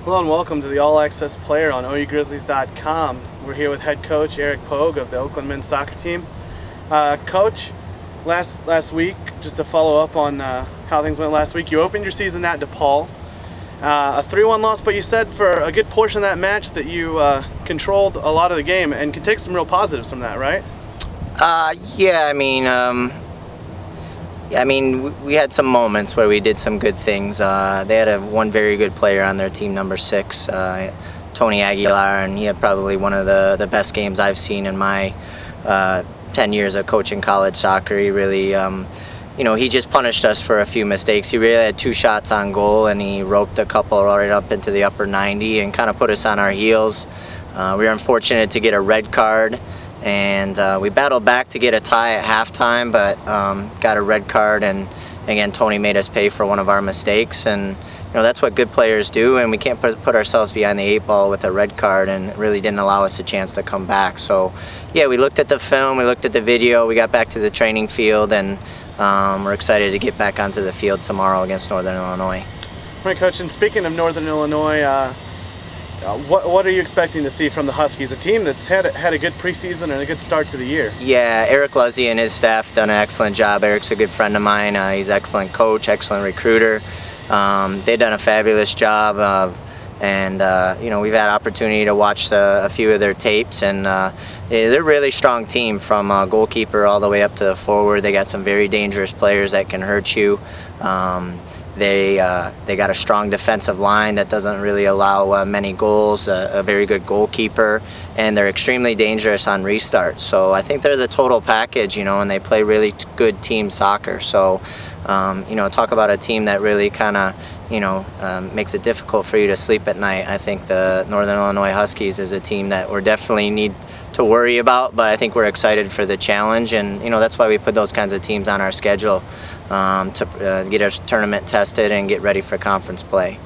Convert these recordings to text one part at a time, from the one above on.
Hello and welcome to the All Access Player on OUGrizzlies.com. We're here with head coach Eric Pogue of the Oakland men's soccer team. Coach, last week, just to follow up on how things went last week, you opened your season at DePaul. A 3-1 loss, but you said for a good portion of that match that you controlled a lot of the game and can take some real positives from that, right? We had some moments where we did some good things. They had one very good player on their team, number 6, Tony Aguilar, and he had probably one of the best games I've seen in my 10 years of coaching college soccer. He really, he just punished us for a few mistakes. He really had 2 shots on goal, and he roped a couple right up into the upper 90 and kind of put us on our heels. We were unfortunate to get a red card, and we battled back to get a tie at halftime, but got a red card, and again Tony made us pay for one of our mistakes, and that's what good players do, and we can't put ourselves behind the 8 ball with a red card, and it really didn't allow us a chance to come back. So yeah, we looked at the film, we looked at the video, we got back to the training field, and we're excited to get back onto the field tomorrow against Northern Illinois. All right, Coach, and speaking of Northern Illinois, what are you expecting to see from the Huskies, a team that's had a good preseason and a good start to the year? Yeah, Eric Luzzi and his staff done an excellent job. Eric's a good friend of mine. He's an excellent coach, excellent recruiter. They've done a fabulous job, we've had opportunity to watch a few of their tapes, and they're a really strong team from goalkeeper all the way up to the forward. They got some very dangerous players that can hurt you. They got a strong defensive line that doesn't really allow many goals, a very good goalkeeper, and they're extremely dangerous on restart. So I think they're the total package, and they play really good team soccer. So, talk about a team that really kind of, makes it difficult for you to sleep at night. I think the Northern Illinois Huskies is a team that we're definitely need to worry about, but I think we're excited for the challenge, and that's why we put those kinds of teams on our schedule. To get our tournament tested and get ready for conference play.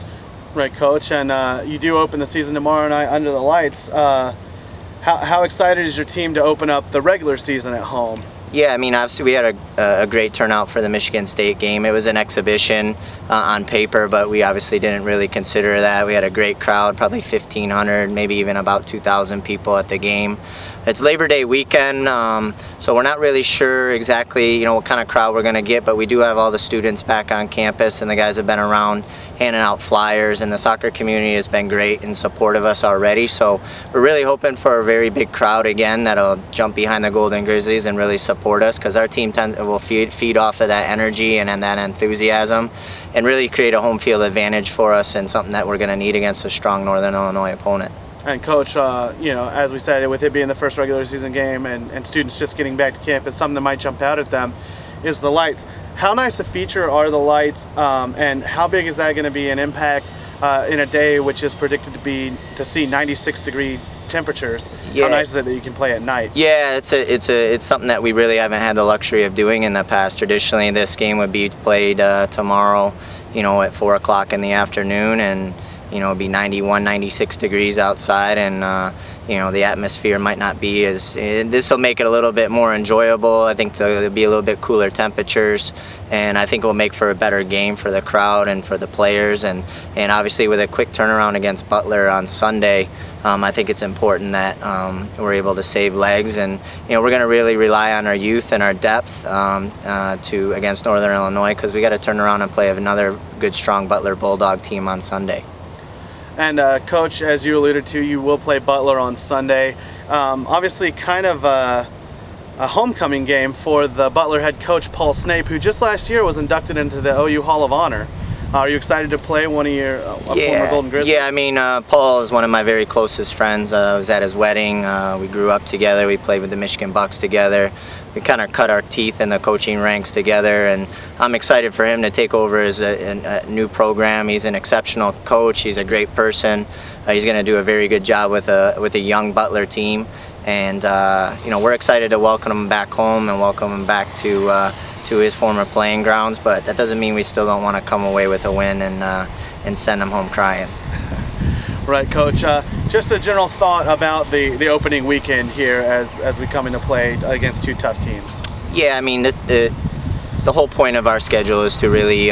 Right, Coach, and you do open the season tomorrow night under the lights. How excited is your team to open up the regular season at home? Yeah, obviously we had a great turnout for the Michigan State game. It was an exhibition on paper, but we obviously didn't really consider that. We had a great crowd, probably 1,500, maybe even about 2,000 people at the game. It's Labor Day weekend, so we're not really sure exactly what kind of crowd we're going to get, but we do have all the students back on campus, and the guys have been around handing out flyers, and the soccer community has been great in support of us already. So we're really hoping for a very big crowd again that'll jump behind the Golden Grizzlies and really support us, because our team will feed off of that energy and that enthusiasm, and really create a home field advantage for us, and something that we're going to need against a strong Northern Illinois opponent. And Coach, as we said, with it being the first regular season game and students just getting back to campus, something that might jump out at them is the lights. How nice a feature are the lights, and how big is that going to be an impact in a day which is predicted to see 96-degree temperatures? Yeah. How nice is it that you can play at night? Yeah, it's something that we really haven't had the luxury of doing in the past. Traditionally, this game would be played tomorrow, at 4 o'clock in the afternoon, and it'd be 91, 96 degrees outside, and the atmosphere might not be this will make it a little bit more enjoyable. I think there'll be a little bit cooler temperatures, and I think it will make for a better game for the crowd and for the players, and obviously with a quick turnaround against Butler on Sunday, I think it's important that we're able to save legs, and we're going to really rely on our youth and our depth against Northern Illinois, because we got to turn around and play another good, strong Butler Bulldog team on Sunday. And Coach, as you alluded to, you will play Butler on Sunday. Obviously kind of a homecoming game for the Butler head coach, Paul Snape, who just last year was inducted into the OU Hall of Honor. Are you excited to play one of your former Golden Grizzlies? Yeah, Paul is one of my very closest friends. I was at his wedding. We grew up together. We played with the Michigan Bucks together. We kind of cut our teeth in the coaching ranks together, and I'm excited for him to take over as a new program. He's an exceptional coach. He's a great person. He's going to do a very good job with a young Butler team, and we're excited to welcome him back home and welcome him back to his former playing grounds. But that doesn't mean we still don't want to come away with a win and send him home crying. Right, Coach. Just a general thought about the opening weekend here as we come into play against 2 tough teams. Yeah, the whole point of our schedule is to really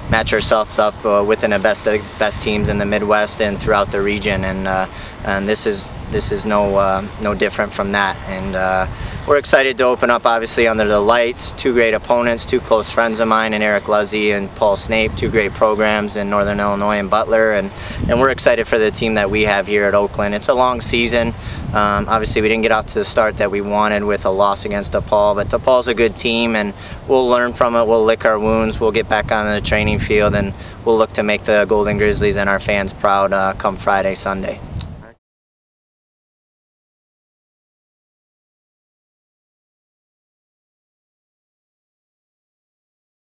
match ourselves up within the best teams in the Midwest and throughout the region, and this is no different from that. And we're excited to open up, obviously, under the lights. Two great opponents, two close friends of mine, and Eric Luzzi and Paul Snape, two great programs in Northern Illinois and Butler, and we're excited for the team that we have here at Oakland. It's a long season. Obviously, we didn't get off to the start that we wanted with a loss against DePaul, but DePaul's a good team, and we'll learn from it. We'll lick our wounds. We'll get back on the training field, and we'll look to make the Golden Grizzlies and our fans proud come Friday, Sunday.